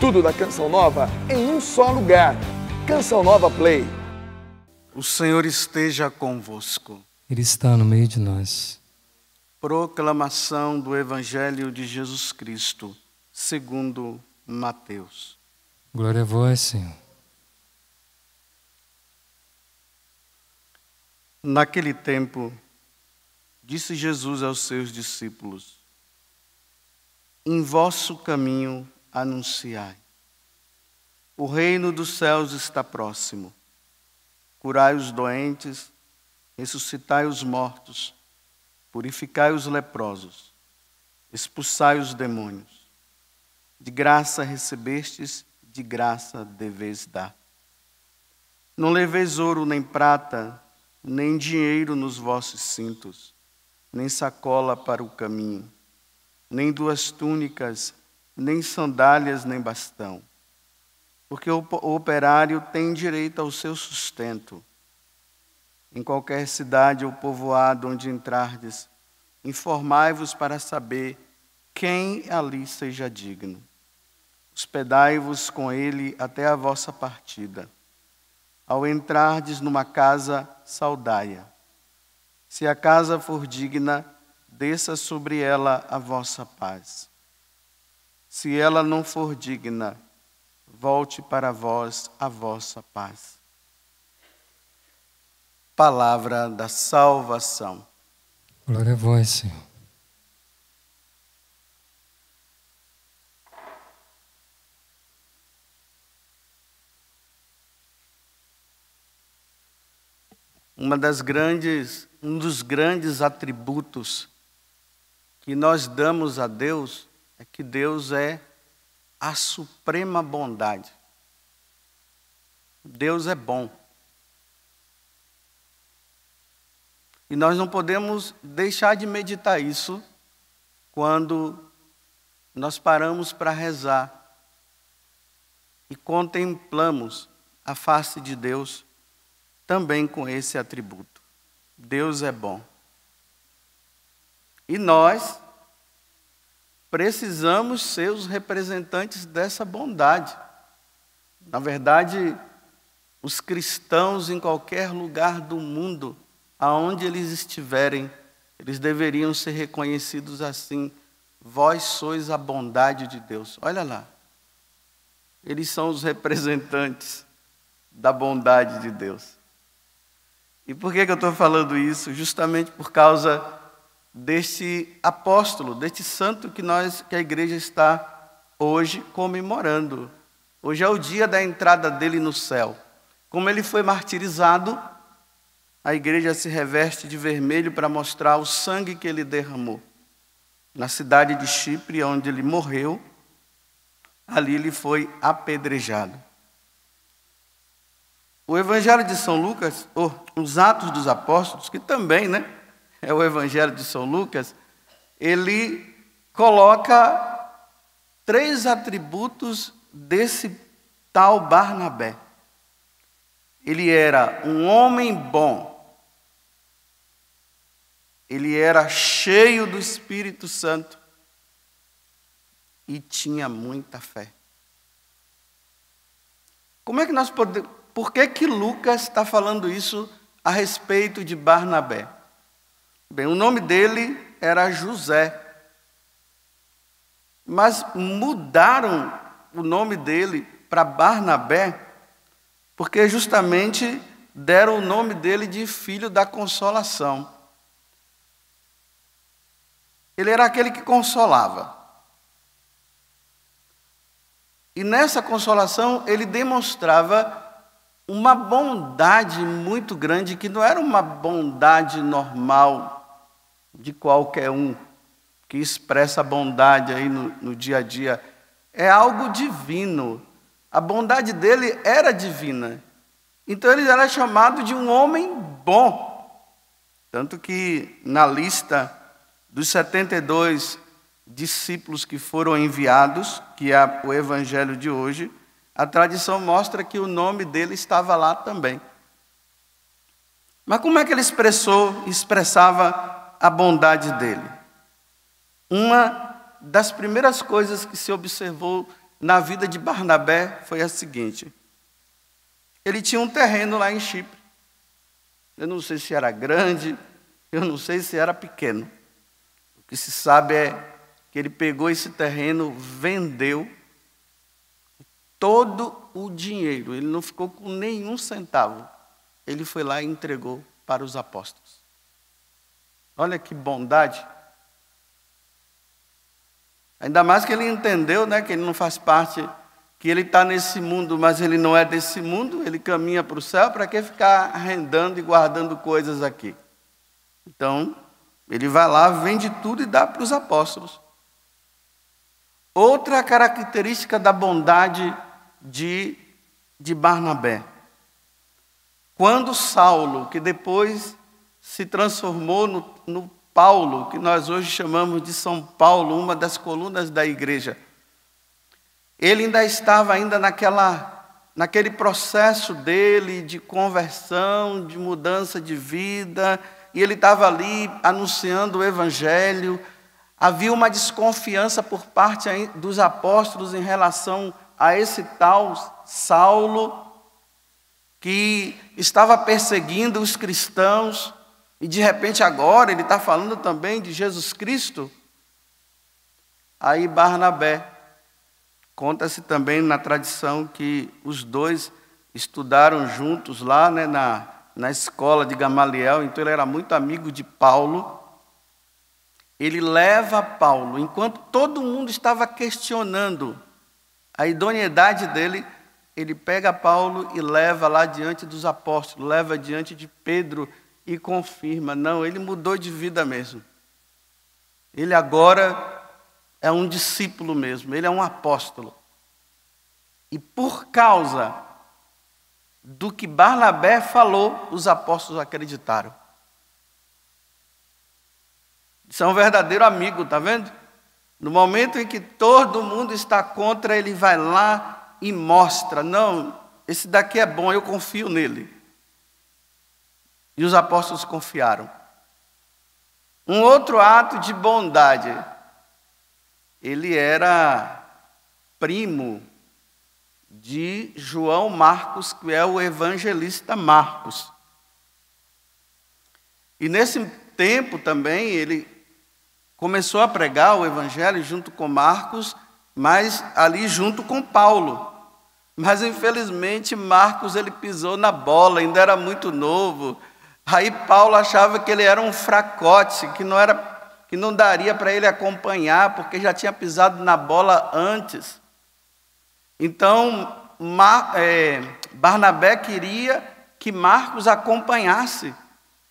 Tudo da Canção Nova em um só lugar. Canção Nova Play. O Senhor esteja convosco. Ele está no meio de nós. Proclamação do Evangelho de Jesus Cristo, segundo Mateus. Glória a vós, Senhor. Naquele tempo, disse Jesus aos seus discípulos: em vosso caminho anunciai. O reino dos céus está próximo. Curai os doentes, ressuscitai os mortos, purificai os leprosos, expulsai os demônios. De graça recebestes, de graça deveis dar. Não leveis ouro nem prata, nem dinheiro nos vossos cintos, nem sacola para o caminho, nem duas túnicas, nem sandálias, nem bastão. Porque o operário tem direito ao seu sustento. Em qualquer cidade ou povoado onde entrardes, informai-vos para saber quem ali seja digno. Hospedai-vos com ele até a vossa partida. Ao entrardes numa casa, saudai-a. Se a casa for digna, desça sobre ela a vossa paz. Se ela não for digna, volte para vós a vossa paz. Palavra da salvação. Glória a vós, Senhor. Um dos grandes atributos que nós damos a Deus é que Deus é a suprema bondade. Deus é bom. E nós não podemos deixar de meditar isso quando nós paramos para rezar e contemplamos a face de Deus também com esse atributo. Deus é bom. E nós precisamos ser os representantes dessa bondade. Na verdade, os cristãos em qualquer lugar do mundo, aonde eles estiverem, eles deveriam ser reconhecidos assim: vós sois a bondade de Deus. Olha lá, eles são os representantes da bondade de Deus. E por que eu estou falando isso? Justamente por causa deste apóstolo, deste santo que a igreja está hoje comemorando. Hoje é o dia da entrada dele no céu. Como ele foi martirizado, a igreja se reveste de vermelho para mostrar o sangue que ele derramou. Na cidade de Chipre, onde ele morreu, ali ele foi apedrejado. O Evangelho de São Lucas, ou os Atos dos Apóstolos, que também, é o Evangelho de São Lucas, ele coloca 3 atributos desse tal Barnabé. Ele era um homem bom. Ele era cheio do Espírito Santo e tinha muita fé. Como é que nós podemos... Por que Lucas está falando isso a respeito de Barnabé? Bem, o nome dele era José. Mas mudaram o nome dele para Barnabé, porque justamente deram o nome dele de filho da consolação. Ele era aquele que consolava. E nessa consolação ele demonstrava uma bondade muito grande, que não era uma bondade normal de qualquer um, que expressa a bondade aí no dia a dia. É algo divino. A bondade dele era divina. Então ele era chamado de um homem bom. Tanto que na lista dos 72 discípulos que foram enviados, que é o evangelho de hoje, a tradição mostra que o nome dele estava lá também. Mas como é que ele expressava a bondade dele? Uma das primeiras coisas que se observou na vida de Barnabé foi a seguinte. Ele tinha um terreno lá em Chipre. Eu não sei se era grande, eu não sei se era pequeno. O que se sabe é que ele pegou esse terreno, vendeu todo o dinheiro. Ele não ficou com nenhum centavo. Ele foi lá e entregou para os apóstolos. Olha que bondade. Ainda mais que ele entendeu, né, que ele não faz parte, que ele está nesse mundo, mas ele não é desse mundo, ele caminha para o céu, para que ficar arrendando e guardando coisas aqui? Então, ele vai lá, vende tudo e dá para os apóstolos. Outra característica da bondade de Barnabé. Quando Saulo, que depois se transformou no Paulo, que nós hoje chamamos de São Paulo, uma das colunas da igreja, ele ainda estava naquele processo dele de conversão, de mudança de vida, e ele estava ali anunciando o evangelho. Havia uma desconfiança por parte dos apóstolos em relação a esse tal Saulo, que estava perseguindo os cristãos, e de repente agora ele está falando também de Jesus Cristo. Aí Barnabé, conta-se também na tradição que os dois estudaram juntos lá, né, na escola de Gamaliel, então ele era muito amigo de Paulo. Ele leva Paulo, enquanto todo mundo estava questionando a idoneidade dele, ele pega Paulo e leva lá diante dos apóstolos, leva diante de Pedro e confirma, não, ele mudou de vida mesmo. Ele agora é um discípulo mesmo, ele é um apóstolo. E por causa do que Barnabé falou, os apóstolos acreditaram. Isso é um verdadeiro amigo, está vendo? No momento em que todo mundo está contra, ele vai lá e mostra, não, esse daqui é bom, eu confio nele. E os apóstolos confiaram. Um outro ato de bondade. Ele era primo de João Marcos, que é o evangelista Marcos. E nesse tempo também ele começou a pregar o evangelho junto com Marcos, mas ali junto com Paulo. Mas infelizmente Marcos ele pisou na bola, ainda era muito novo. Aí Paulo achava que ele era um fracote, que não daria para ele acompanhar, porque já tinha pisado na bola antes. Então Barnabé queria que Marcos acompanhasse.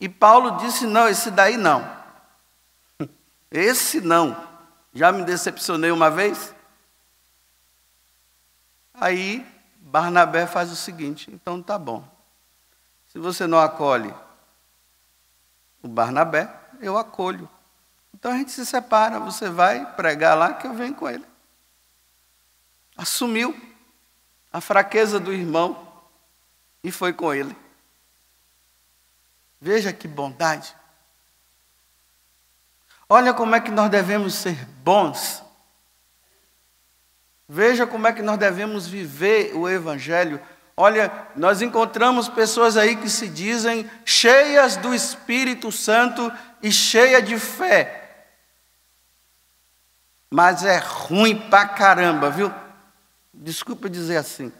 E Paulo disse, não, esse daí não. Esse não. Já me decepcionei uma vez. Aí Barnabé faz o seguinte, então tá bom. Se você não acolhe o Barnabé, eu acolho. Então a gente se separa, você vai pregar lá que eu venho com ele. Assumiu a fraqueza do irmão e foi com ele. Veja que bondade. Olha como é que nós devemos ser bons. Veja como é que nós devemos viver o evangelho. Olha, nós encontramos pessoas aí que se dizem cheias do Espírito Santo e cheias de fé. Mas é ruim pra caramba, viu? Desculpa dizer assim.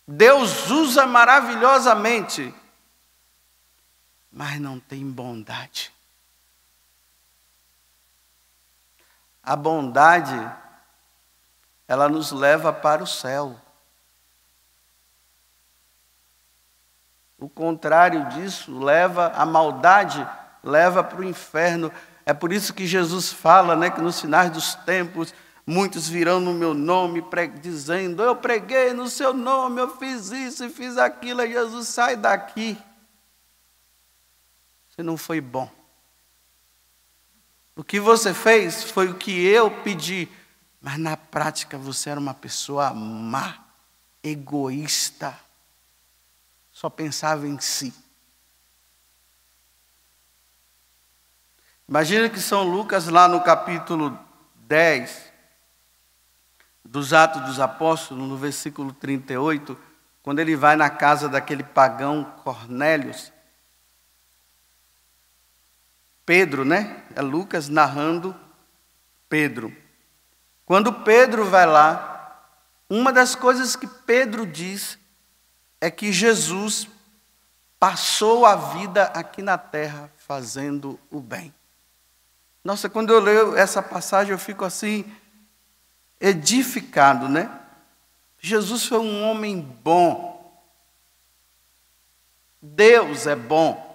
Deus usa maravilhosamente, mas não tem bondade. A bondade, ela nos leva para o céu. O contrário disso, a maldade leva para o inferno. É por isso que Jesus fala, né, que nos finais dos tempos, muitos virão no meu nome, dizendo, eu preguei no seu nome, eu fiz isso e fiz aquilo. E Jesus, sai daqui. Você não foi bom. O que você fez foi o que eu pedi, mas na prática você era uma pessoa má, egoísta, só pensava em si. Imagina que São Lucas, lá no capítulo 10, dos Atos dos Apóstolos, no versículo 38, quando ele vai na casa daquele pagão Cornélios. Pedro, né? É Lucas narrando Pedro. Quando Pedro vai lá, uma das coisas que Pedro diz é que Jesus passou a vida aqui na terra fazendo o bem. Nossa, quando eu leio essa passagem eu fico assim, edificado, né? Jesus foi um homem bom. Deus é bom.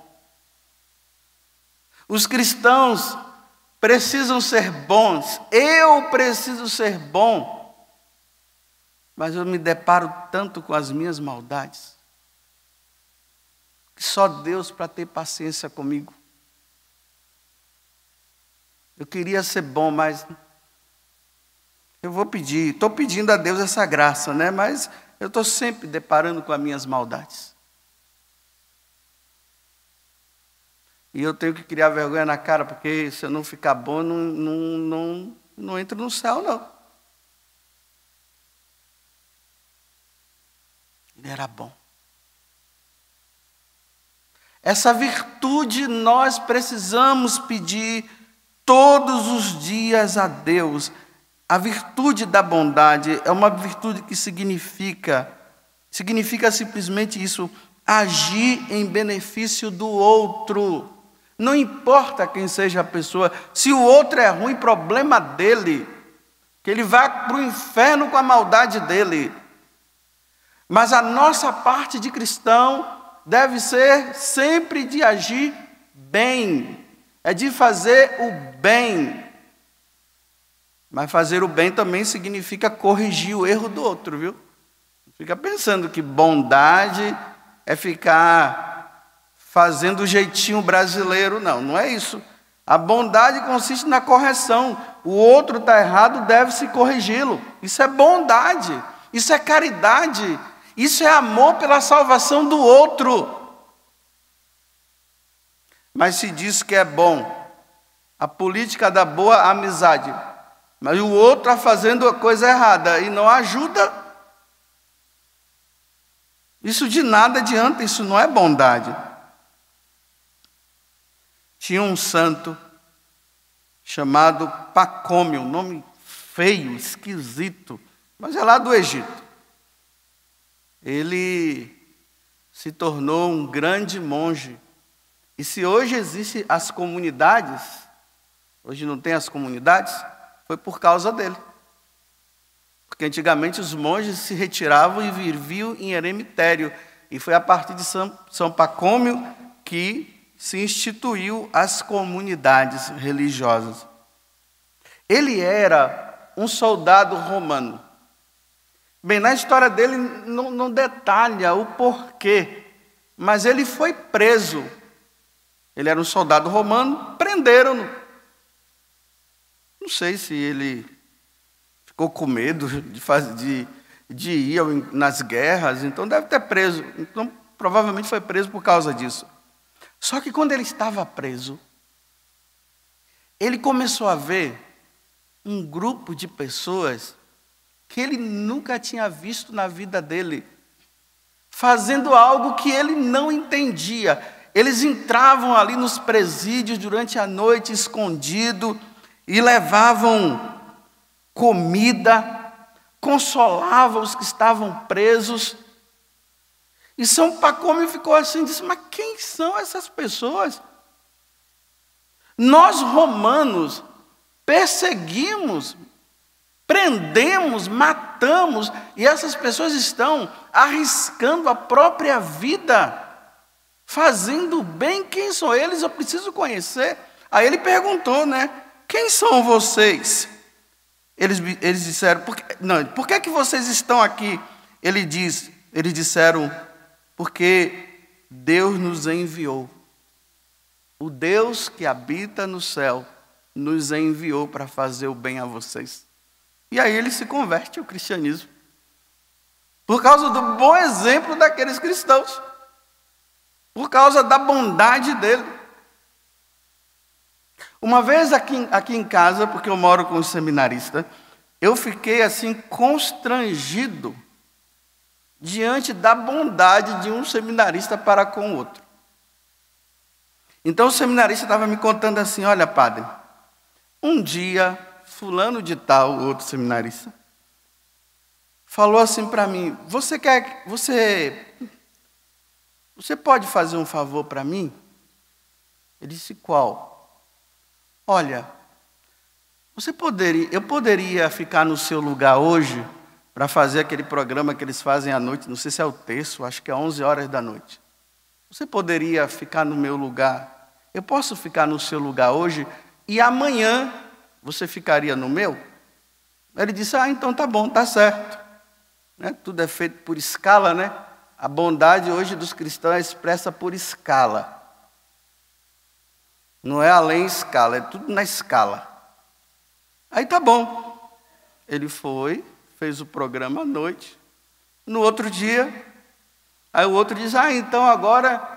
Os cristãos precisam ser bons. Eu preciso ser bom. Mas eu me deparo tanto com as minhas maldades. Que só Deus para ter paciência comigo. Eu queria ser bom, mas eu vou pedir. Estou pedindo a Deus essa graça, né? Mas eu estou sempre deparando com as minhas maldades. E eu tenho que criar vergonha na cara, porque se eu não ficar bom, não entro no céu, não. Ele era bom. Essa virtude nós precisamos pedir todos os dias a Deus. A virtude da bondade é uma virtude que significa simplesmente isso, agir em benefício do outro. Não importa quem seja a pessoa, se o outro é ruim, problema dele, que ele vai para o inferno com a maldade dele. Mas a nossa parte de cristão deve ser sempre de agir bem, é de fazer o bem. Mas fazer o bem também significa corrigir o erro do outro, viu? Fica pensando que bondade é ficar fazendo o jeitinho brasileiro, não é isso. A bondade consiste na correção. O outro está errado, deve-se corrigi-lo. Isso é bondade, isso é caridade, isso é amor pela salvação do outro. Mas se diz que é bom a política da boa amizade, mas o outro está fazendo a coisa errada e não ajuda, isso de nada adianta, isso não é bondade. Tinha um santo chamado Pacômio, um nome feio, esquisito, mas é lá do Egito. Ele se tornou um grande monge. E se hoje existem as comunidades, hoje não tem as comunidades, foi por causa dele. Porque antigamente os monges se retiravam e viviam em eremitério. E foi a partir de São Pacômio que se instituiu as comunidades religiosas. Ele era um soldado romano. Bem, na história dele não detalha o porquê, mas ele foi preso. Ele era um soldado romano, prenderam-no. Não sei se ele ficou com medo de ir nas guerras, então deve ter preso. Então, provavelmente foi preso por causa disso. Só que quando ele estava preso, ele começou a ver um grupo de pessoas que ele nunca tinha visto na vida dele, fazendo algo que ele não entendia. Eles entravam ali nos presídios durante a noite, escondido, e levavam comida, consolavam os que estavam presos. E São Pacômio ficou assim, disse, mas quem são essas pessoas? Nós romanos perseguimos, prendemos, matamos, e essas pessoas estão arriscando a própria vida, fazendo bem. Quem são eles? Eu preciso conhecer. Aí ele perguntou, né? Quem são vocês? Eles disseram, por que vocês estão aqui? Eles disseram, porque Deus nos enviou. O Deus que habita no céu nos enviou para fazer o bem a vocês. E aí ele se converte ao cristianismo. Por causa do bom exemplo daqueles cristãos. Por causa da bondade dele. Uma vez aqui em casa, porque eu moro com um seminarista, eu fiquei assim constrangido diante da bondade de um seminarista para com o outro. Então o seminarista estava me contando assim: olha, padre, um dia fulano de tal, o outro seminarista, falou assim para mim: você pode fazer um favor para mim? Eu disse: qual? Olha, eu poderia ficar no seu lugar hoje para fazer aquele programa que eles fazem à noite, não sei se é o terço, acho que é 11 horas da noite. Você poderia ficar no meu lugar? Eu posso ficar no seu lugar hoje e amanhã você ficaria no meu? Ele disse: então tá bom, tá certo. Né? Tudo é feito por escala, né? A bondade hoje dos cristãos é expressa por escala. Não é além escala, é tudo na escala. Aí tá bom. Ele foi, fez o programa à noite. No outro dia, aí o outro diz: então agora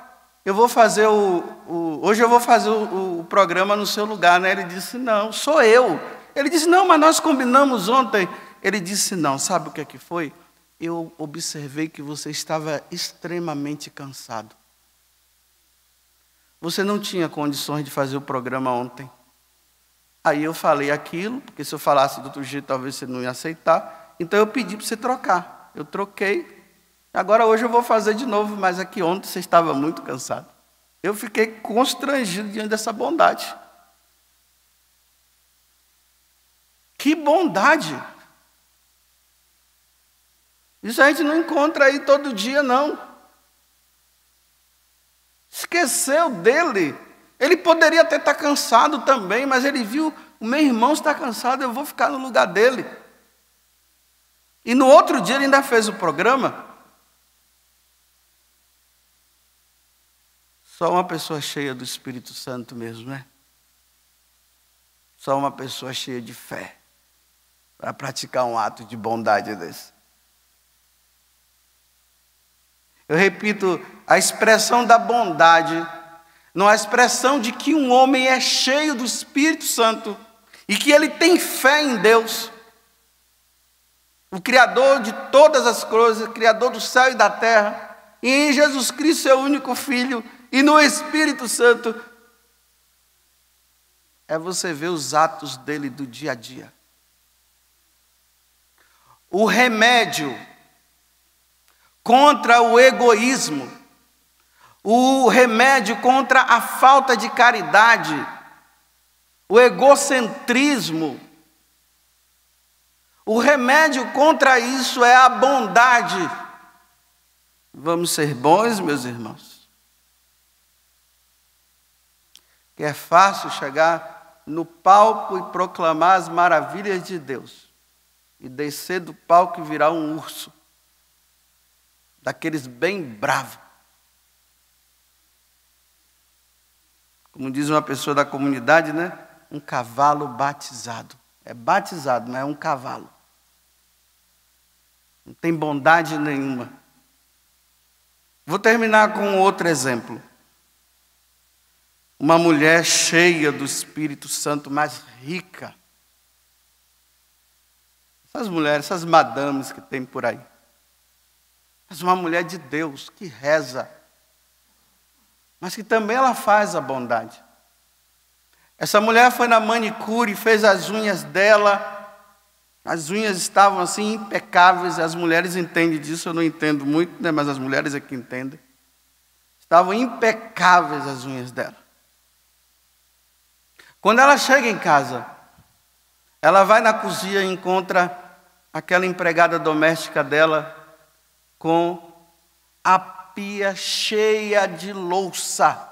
eu vou fazer hoje eu vou fazer o programa no seu lugar, né? Ele disse: não, sou eu. Ele disse: não, mas nós combinamos ontem. Ele disse: não, sabe o que é que foi? Eu observei que você estava extremamente cansado. Você não tinha condições de fazer o programa ontem. Aí eu falei aquilo, porque se eu falasse de outro jeito, talvez você não ia aceitar. Então eu pedi para você trocar. Eu troquei. Agora hoje eu vou fazer de novo, mas aqui ontem você estava muito cansado. Eu fiquei constrangido diante dessa bondade. Que bondade! Isso a gente não encontra aí todo dia, não. Esqueceu dele. Ele poderia até estar cansado também, mas ele viu: o meu irmão está cansado, eu vou ficar no lugar dele. E no outro dia ele ainda fez o programa. Só uma pessoa cheia do Espírito Santo mesmo, né? Só uma pessoa cheia de fé para praticar um ato de bondade desse. Eu repito, a expressão da bondade não é a expressão de que um homem é cheio do Espírito Santo e que ele tem fé em Deus, o Criador de todas as coisas, Criador do céu e da terra, e em Jesus Cristo, seu único Filho, e no Espírito Santo. É você ver os atos dele do dia a dia. O remédio contra o egoísmo, o remédio contra a falta de caridade, o egocentrismo, o remédio contra isso é a bondade. Vamos ser bons, meus irmãos. Que é fácil chegar no palco e proclamar as maravilhas de Deus e descer do palco e virar um urso, daqueles bem bravos. Como diz uma pessoa da comunidade, né? Um cavalo batizado. É batizado, mas é um cavalo. Não tem bondade nenhuma. Vou terminar com outro exemplo. Uma mulher cheia do Espírito Santo, mais rica. Essas mulheres, essas madames que tem por aí. Mas uma mulher de Deus, que reza, mas que também ela faz a bondade. Essa mulher foi na manicure, fez as unhas dela, as unhas estavam assim impecáveis, as mulheres entendem disso, eu não entendo muito, né, mas as mulheres é que entendem. Estavam impecáveis as unhas dela. Quando ela chega em casa, ela vai na cozinha e encontra aquela empregada doméstica dela com a pia cheia de louça.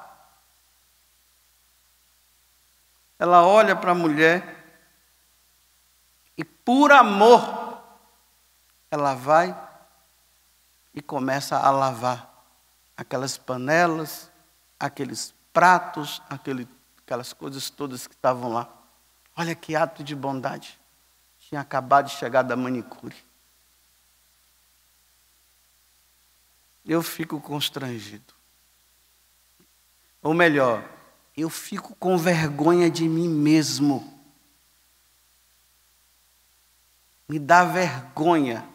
Ela olha para a mulher e, por amor, ela vai e começa a lavar aquelas panelas, aqueles pratos, aquelas coisas todas que estavam lá. Olha que ato de bondade. Tinha acabado de chegar da manicure. Eu fico constrangido. Ou melhor, eu fico com vergonha de mim mesmo. Me dá vergonha.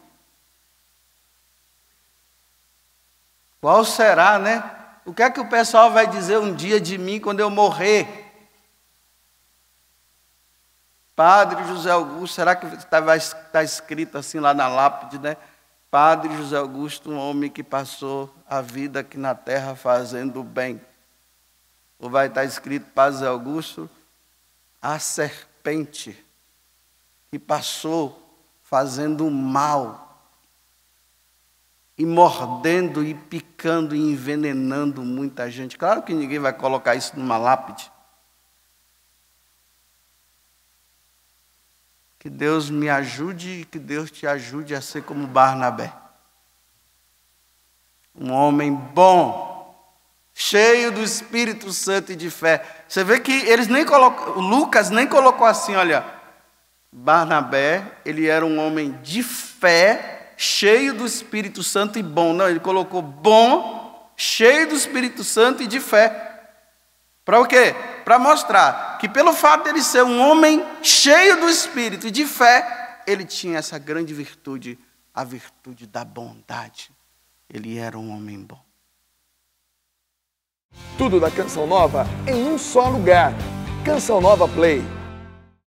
Qual será, né? O que é que o pessoal vai dizer um dia de mim quando eu morrer? Padre José Augusto, será que está escrito assim lá na lápide, né? Padre José Augusto, um homem que passou a vida aqui na terra fazendo o bem. Ou vai estar escrito, Padre José Augusto, a serpente que passou fazendo o mal, e mordendo, e picando, e envenenando muita gente. Claro que ninguém vai colocar isso numa lápide. Que Deus me ajude e que Deus te ajude a ser como Barnabé. Um homem bom, cheio do Espírito Santo e de fé. Você vê que eles nem colocam, Lucas nem colocou assim, olha, Barnabé, ele era um homem de fé, cheio do Espírito Santo e bom. Não, ele colocou bom, cheio do Espírito Santo e de fé. Para o quê? Para mostrar que pelo fato de ele ser um homem cheio do Espírito e de fé, ele tinha essa grande virtude, a virtude da bondade. Ele era um homem bom. Tudo da Canção Nova em um só lugar. Canção Nova Play.